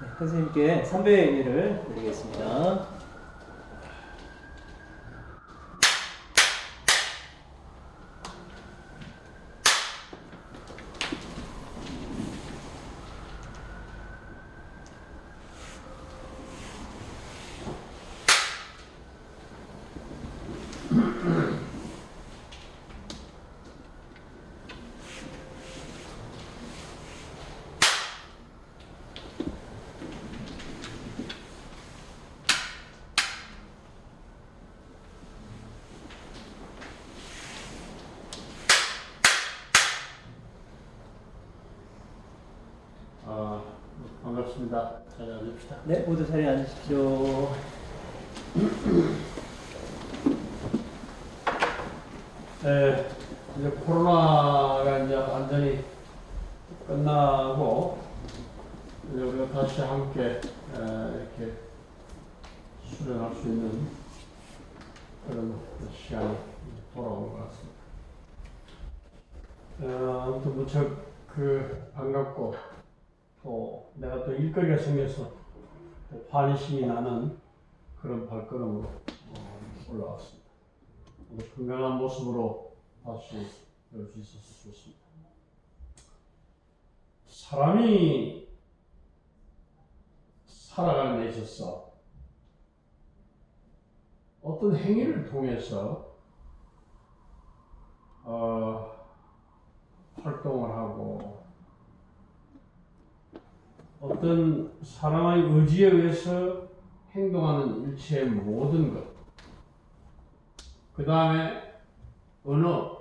네, 선생님께 선배의 의미를 드리겠습니다. 반갑습니다. 자리에 앉읍시다. 네, 모두 자리에 앉으십시오. 네, 이제 코로나가 이제 완전히 끝나고 이제 우리가 다시 함께 이렇게 수련할 수 있는 그런 시간이 돌아온 것 같습니다. 아무튼 무척 반갑고 또 내가 또 일거리가 생겨서 또 환희심이 나는 그런 발걸음으로 올라왔습니다. 건강한 모습으로 다시 올 수 있어서 좋습니다. 사람이 살아가는 데 있어서 어떤 행위를 통해서 활동을 하고 어떤 사람의 의지에 의해서 행동하는 일체의 모든 것, 그 다음에 언어,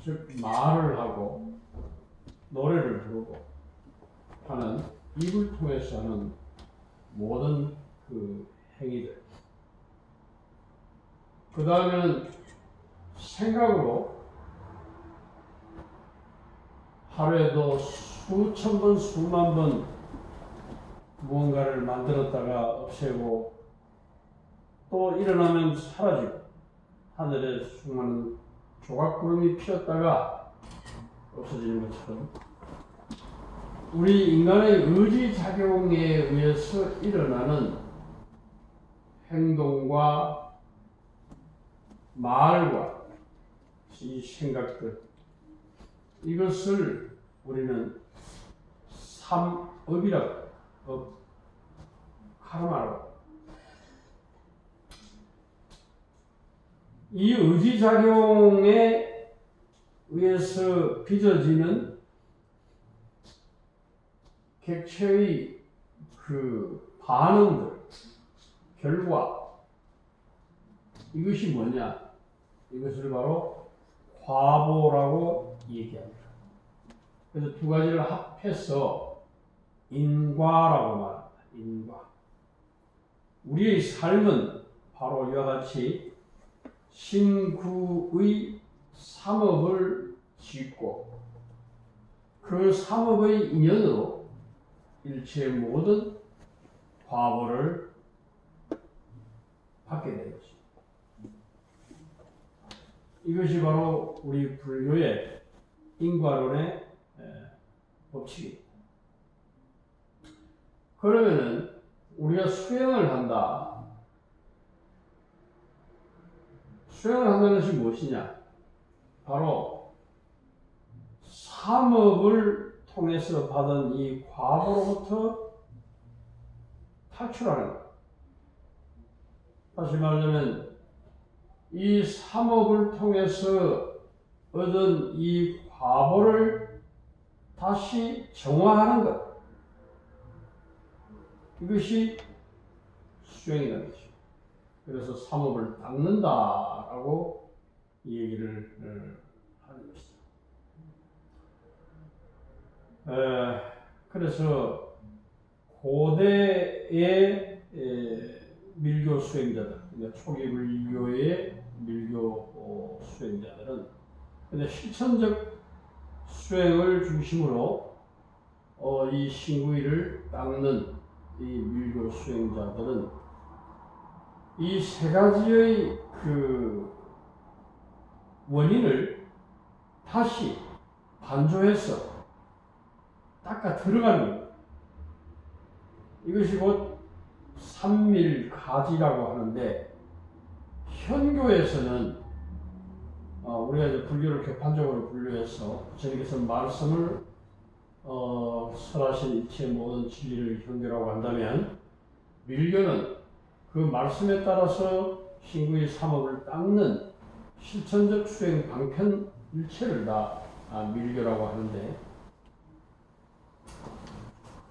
즉 말을 하고 노래를 부르고 하는 입을 통해서 하는 모든 그 행위들, 그 다음에는 생각으로 하루에도 수천 번, 수만 번 무언가를 만들었다가 없애고 또 일어나면 사라지고 하늘에 수많은 조각구름이 피었다가 없어지는 것처럼 우리 인간의 의지작용에 의해서 일어나는 행동과 말과 이 생각들, 이것을 우리는 삼업이라고, 카르마라고. 이 의지작용에 의해서 빚어지는 객체의 그 반응들, 결과, 이것이 뭐냐? 이것을 바로 과보라고 얘기합니다. 그래서 두 가지를 합해서 인과라고 말합니다. 인과. 우리의 삶은 바로 이와 같이 신구의 삼업을 짓고 그 삼업의 인연으로 일체의 모든 과보를 받게 되는 것입니다. 이것이 바로 우리 불교의 인과론의 법칙입니다. 그러면은 우리가 수행을 한다. 수행을 한다는 것이 무엇이냐? 바로 삼업을 통해서 받은 이 과보로부터 탈출하는 것. 다시 말하자면 이 삼업을 통해서 얻은 이 과보를 다시 정화하는 것. 이것이 수행이라는 것이죠. 그래서 삼업을 닦는다라고 이 얘기를 하는 것이죠. 그래서 고대의 밀교 수행자들, 그러니까 초기 불교의 밀교 수행자들은 근데 실천적 수행을 중심으로 이 신구이를 닦는 이 밀교 수행자들은 이 세 가지의 그 원인을 다시 반조해서 닦아 들어가는 거예요. 이것이 곧 삼밀가지라고 하는데, 현교에서는 우리가 이제 불교를 교판적으로 분류해서 부처님께서 말씀을 설하신 이切모든 진리를 현교라고 한다면, 밀교는 그 말씀에 따라서 신구의 삼업을 닦는 실천적 수행 방편 일체를 다 밀교라고 하는데,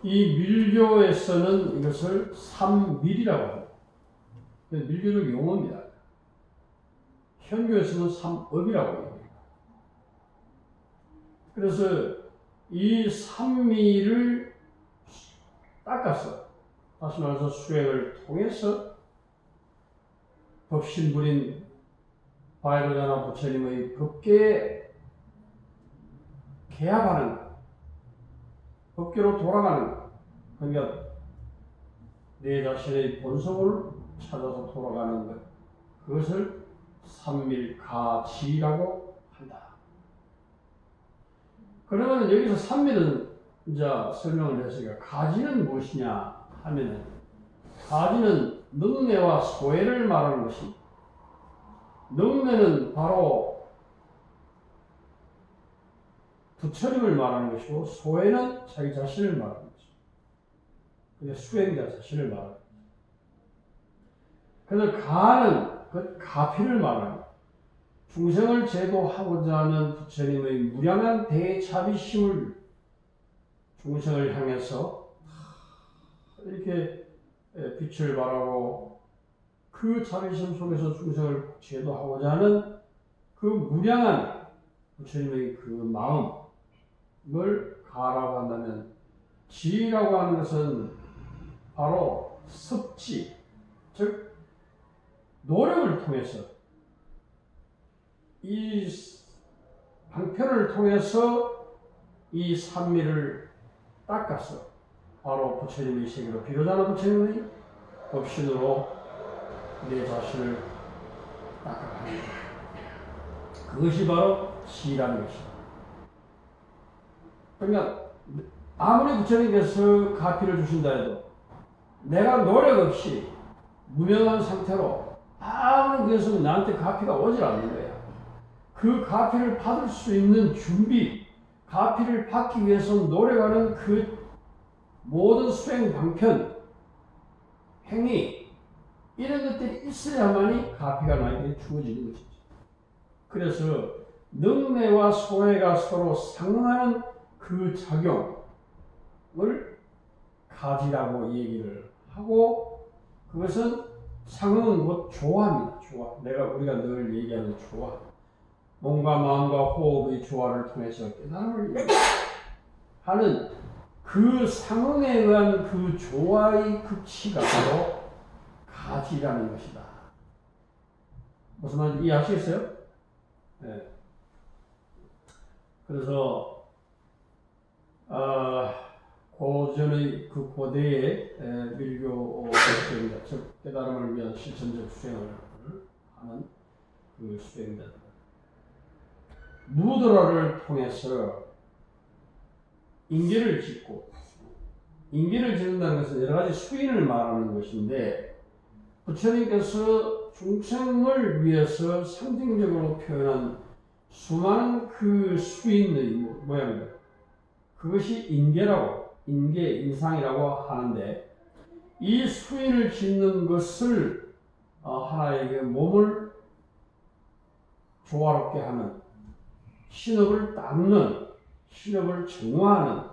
이 밀교에서는 이것을 삼밀이라고 합니다. 밀교적 용어입니다. 현교에서는 삼업이라고 합니다. 그래서 이 삼밀을 닦아서, 다시 말해서 수행을 통해서 법신불인 바이로자나 부처님의 법계에 개합하는 것, 법계로 돌아가는 것, 그러니까 내 자신의 본성을 찾아서 돌아가는 것, 그것을 삼밀가지라고 한다. 그러면 여기서 삼밀은 이제 설명을 했으니까, 가지는 무엇이냐 하면은, 가지는 능내와 소외를 말하는 것입니다. 능내는 바로 부처님을 말하는 것이고, 소외는 자기 자신을 말하는 것입니다. 그러니까 수행자 자신을 말하는 것입니다. 그래서 가는 그 가피를 말하는 것입니다. 중생을 제도하고자 하는 부처님의 무량한 대자비심을 중생을 향해서 이렇게 빛을 발하고, 그 자비심 속에서 중생을 제도하고자 하는 그 무량한 부처님의 그 마음을 가라고 한다면, 지라고 하는 것은 바로 습지, 즉 노력을 통해서, 이 방편을 통해서 이 삼밀을 닦아서 바로 부처님의 세계로, 비로자나 부처님의 법신으로 내 자신을 닦아가는 것, 그것이 바로 지라는 것입니다. 그러니까 아무리 부처님께서 가피를 주신다 해도 내가 노력 없이 무명한 상태로 아무런 것은 나한테 가피가 오질 않는 거야. 그 가피를 받을 수 있는 준비, 가피를 받기 위해서 노력하는 그 모든 수행 방편, 행위, 이런 것들이 있어야만이 가피가 나에게 주어지는 것이죠. 그래서 능내와 소외가 서로 상응하는 그 작용을 가지라고 얘기를 하고, 그것은 상응은 곧 조화입니다. 조화. 우리가 늘 얘기하는 조화. 몸과 마음과 호흡의 조화를 통해서 깨달음을 하는 그 상응에 의한 그 조화의 극치가 바로 가지라는 것이다. 무슨 말인지 이해하시겠어요? 네. 그래서 고전의 그 고대의 밀교 수행자, 즉 깨달음을 위한 실천적 수행을 하는 그 수행자들, 무드라를 통해서 인계를 짓고, 인계를 짓는다는 것은 여러 가지 수인을 말하는 것인데, 부처님께서 중생을 위해서 상징적으로 표현한 수많은 그 수인의 모양들, 그것이 인계라고, 인상이라고 하는데, 이 수인을 짓는 것을 하나에게 몸을 조화롭게 하는, 신업을 닦는, 신업을 정화하는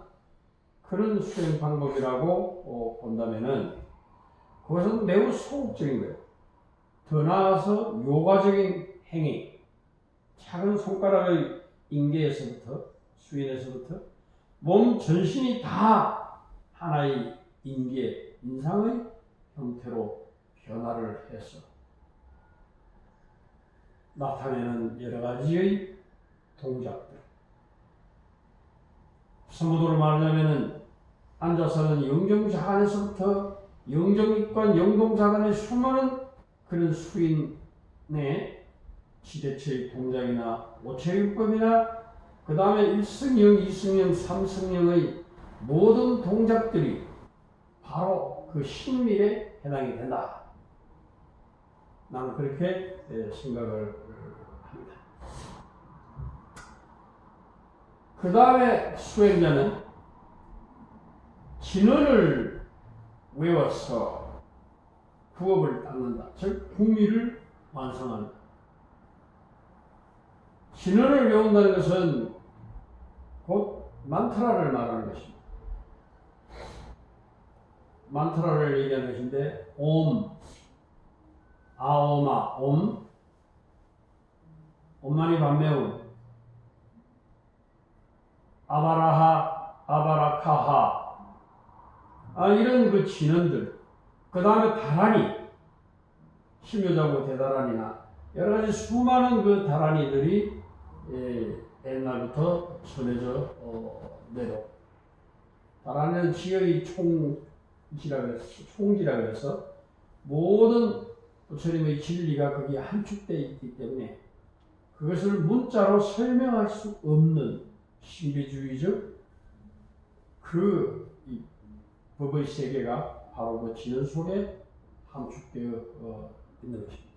그런 수행 방법이라고 본다면은, 그것은 매우 소극적인 거예요. 더 나아가서 요가적인 행위, 작은 손가락의 인계에서부터, 수인에서부터 몸 전신이 다 하나의 인계, 인상의 형태로 변화를 해서 나타내는 여러 가지의 동작들. 선무도로 말하자면은 앉아서는 영정자간에서부터 영정익관, 영동자간의 수많은 그런 수인의 지대체의 동작이나 오체율법이나 그 다음에 1승영, 2승영, 3승영의 모든 동작들이 바로 그 신밀에 해당이 된다. 나는 그렇게 생각을 합니다. 그 다음에 수행자는 진언을 외워서 구업을 닦는다. 즉 구미를 완성한다. 진언을 외운다는 것은 곧 만트라를 말하는 것입니다. 만트라를 얘기하는 것인데 옴, 아오마, 옴, 옴마니 밤매움, 아바라하, 아바라카하, 이런 그 진언들, 그 다음에 다라니, 심요자고 대다라니나 여러 가지 수많은 그 다라니들이 옛날부터 전해져 내려. 다라니는 지역의 총지라 그래서 모든 부처님의 진리가 거기에 함축되어 있기 때문에 그것을 문자로 설명할 수 없는 신비주의적 그 법의 세계가 바로 그 진언 속에 함축되어 있는 것입니다.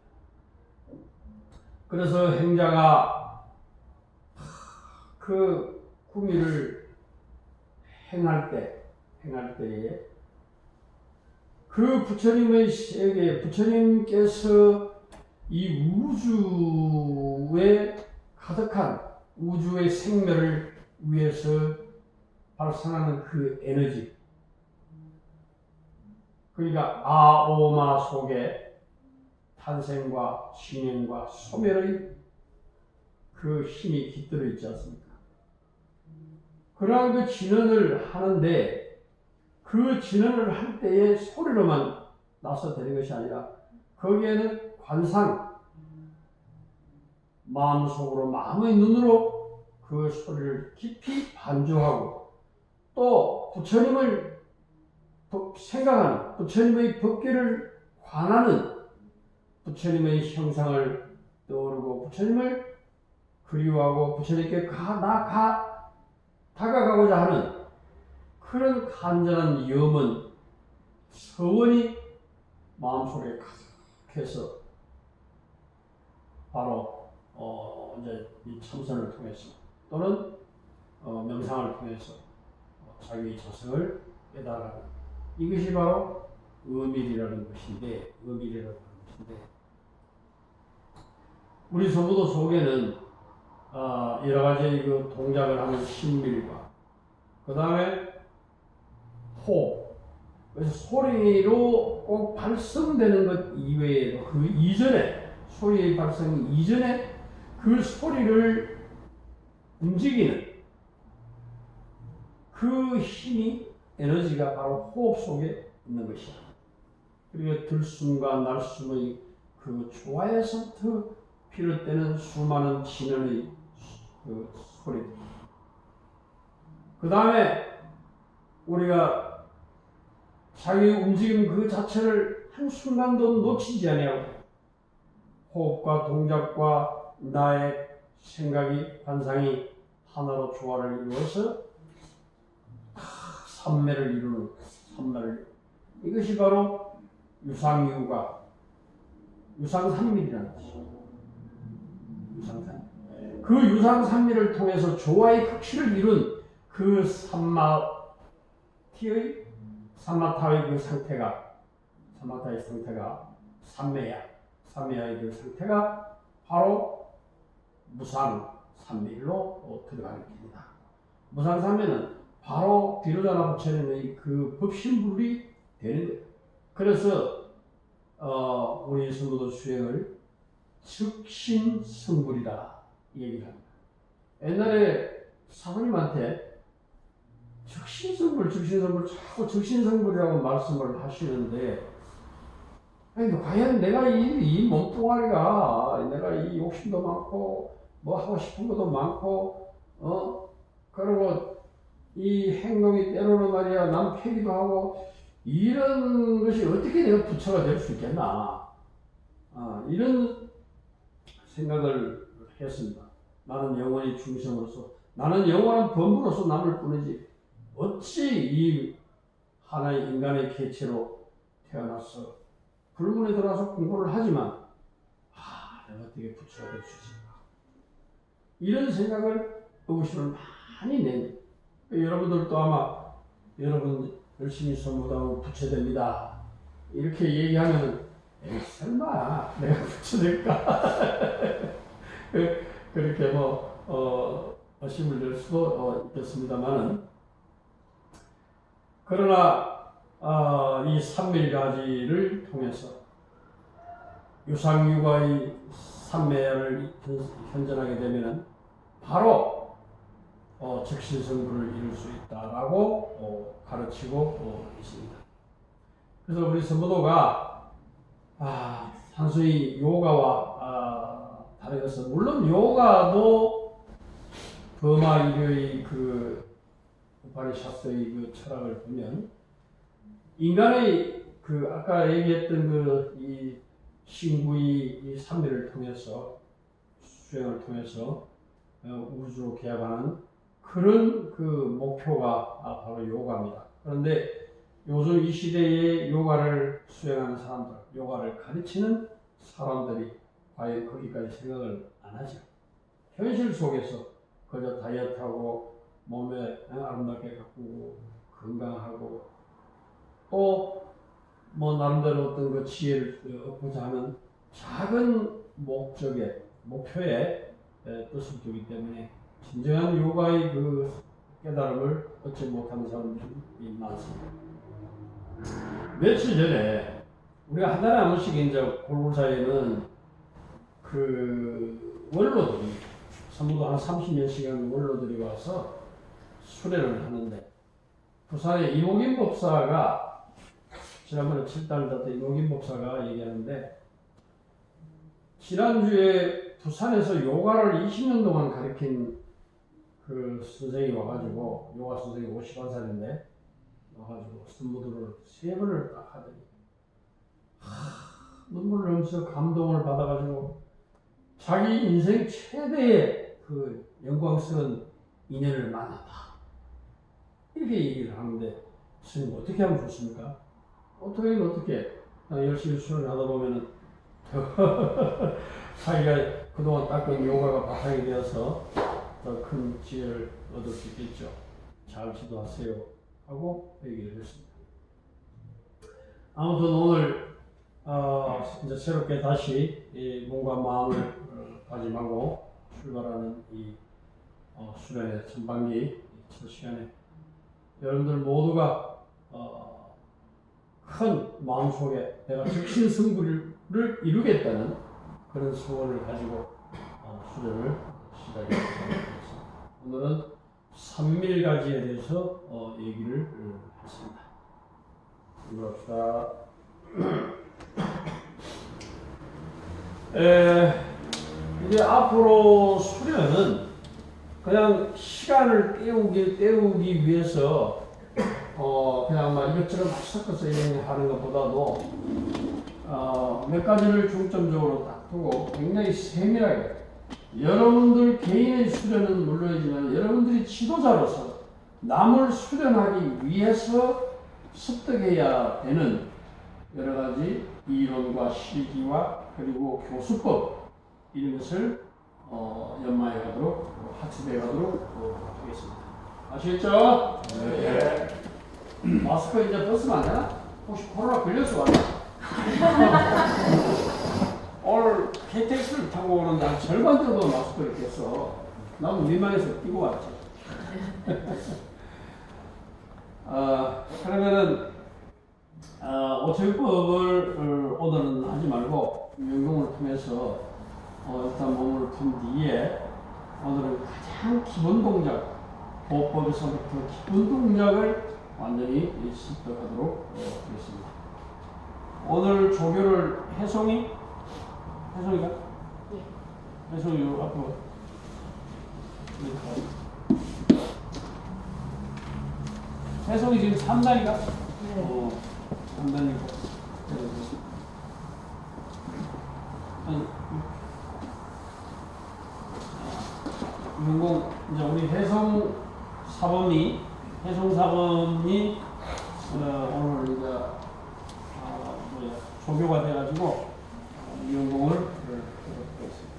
그래서 행자가 그 구미를 행할 때에 그 부처님의 세계, 부처님께서 이 우주에 가득한 우주의 생멸을 위해서 발생하는 그 에너지, 그러니까 아오마 속에 탄생과 진행과 소멸의 그 힘이 깃들어 있지 않습니까? 그러한 그 진언을 하는데 그 진언을 할 때에 소리로만 나서 되는 것이 아니라 거기에는 관상, 마음속으로 마음의 눈으로 그 소리를 깊이 반주하고 또 부처님을 생각하는 부처님의 법계를 관하는 부처님의 형상을 떠오르고 부처님을 그리워하고 부처님께 다가가고자 하는 그런 간절한 염원, 서원이 마음속에 가득해서 바로 이제 이 참선을 통해서 또는 명상을 통해서 자기의 자성을 깨달아가는 이것이 바로 의밀이라는 것인데 우리 성부도 속에는 여러 가지 그 동작을 하는 신밀과 그 다음에 호흡, 그래서 소리로 꼭 발성되는 것 이외에도 그 이전에 소리의 발성 이전에 그 소리를 움직이는 그 힘이 에너지가 바로 호흡 속에 있는 것이야. 그리고 들숨과 날숨의 그 조화에서부터 비롯되는 수많은 진언의 그 소리들. 그 다음에 우리가 자기 움직임 그 자체를 한순간도 놓치지 아니하고 호흡과 동작과 나의 생각이 관상이 하나로 조화를 이루어서 삼매를 이루는 이것이 바로 유상유가 유상삼밀이라는 것이죠. 그 유상삼밀을 통해서 조화의 극치를 이룬 그 삼마타의 그 상태가 삼매야의 그 상태가 바로 무상삼밀로 들어가는 길이다. 무상삼매는 바로 비로자나 부처님의 그 법신불이 되는 거예요. 그래서 우리 성도도 수행을 즉신성불이다 이 얘기를 합니다. 옛날에 사모님한테 즉신성불 자꾸 즉신성불이라고 말씀을 하시는데 아니 과연 내가 이 몸뚱아리가 내가 이 욕심도 많고 뭐 하고 싶은 것도 많고 그리고 이 행동이 때로는 말이야 남 패기도 하고 이런 것이 어떻게 내가 부처가 될 수 있겠나 이런 생각을 했습니다. 나는 영원히 중생으로서 나는 영원한 범부로서 남을 뿐이지 어찌 이 하나의 인간의 개체로 태어나서 불문에 들어와서 공부를 하지만 내가 어떻게 부처가 될 수 있을까? 이런 생각을 의구심을 많이 낸 여러분들도 아마 여러분 열심히 선무하면 부처 됩니다. 이렇게 얘기하면 에이 설마 내가 부처 될까? 그렇게 의심을 낼 수도 있겠습니다만은 그러나 이 삼밀가지를 통해서 유상유가의 삼매를 현전하게 되면은 바로 즉신성불을 이룰 수 있다라고 가르치고 있습니다. 그래서 우리 선보도가 단순히 요가와 다르겠어. 물론 요가도 버마이교의 그 우파니샤스의 그 철학을 보면 인간의 그 아까 얘기했던 그 이 신구의 이 삼매를 통해서 수행을 통해서 우주로 개합하는 그런 그 목표가 바로 요가입니다. 그런데 요즘 이 시대에 요가를 수행하는 사람들, 요가를 가르치는 사람들이 과연 거기까지 생각을 안 하죠. 현실 속에서 그저 다이어트하고 몸에 아름답게 가꾸고 건강하고 또 나름대로 어떤 그 지혜를 얻고자 하는 작은 목표에 뜻을 두기 때문에 진정한 요가의 그 깨달음을 얻지 못하는 사람들이 많습니다. 며칠 전에 우리가 한 달에 한 번씩 이제 골골사에는 그 원로들이 전부도 한 30년씩은 원로들이 와서 수련을 하는데 부산에 이목인 법사가 지난번에 7달 됐던 이목인 법사가 얘기하는데 지난주에 부산에서 요가를 20년 동안 가르친 그 선생이 와가지고 요가 선생이 51살인데 와가지고 선무들을 3번을 딱 하더니 눈물을 흘리면서 감동을 받아가지고 자기 인생 최대의 그 영광스러운 인연을 만났다 이렇게 얘기를 하는데 스님 어떻게 하면 좋습니까? 어떻게 열심히 수련을 하다 보면은 자기가 그동안 닦은 요가가 바탕이 되어서 더 큰 지혜를 얻을 수 있겠죠. 잘 지도하세요 하고 얘기를 했습니다. 아무튼 오늘 이제 새롭게 다시 몸과 마음을 다짐하고 출발하는 이 수련의 전반기 첫 시간에 여러분들 모두가 큰 마음속에 내가 즉신승부를 이루겠다는 그런 소원을 가지고 수련을 시작했습니다. 오늘은 삼밀가지에 대해서 얘기를 했습니다. 이봅시다. 이제 앞으로 수련은 그냥 시간을 때우기 위해서 그냥 막 이것저것 막 섞어서 하는 것보다도 몇 가지를 중점적으로 딱 두고 굉장히 세밀하게 여러분들 개인의 수련은 물론이지만 여러분들이 지도자로서 남을 수련하기 위해서 습득해야 되는 여러 가지 이론과 실기와 그리고 교수법 이런 것을 연마해 가도록 학습해 가도록 하겠습니다. 아시겠죠? 네. 마스크 이제 벗으면 안 되나? 혹시 코로나 걸려서 왔나? 오늘 KTX를 타고 오는데 한 절반 정도 마스크를 꼈어. 나도 민망해서 끼고 왔지. 그러면은 오천법을 오늘은 하지 말고 명동을 통해서 일단 몸을 푼 뒤에 오늘은 가장 기본 동작 보법에서부터 기본 동작을 완전히 습득하도록 하겠습니다. 오늘 조교를 혜송이가? 네. 혜송이 앞으로. 혜송이 지금 3단이가? 네. 3단이고. 이제 우리 혜송 사범이 오늘 이제 조교가 돼가지고 이 연공을 하겠습니다.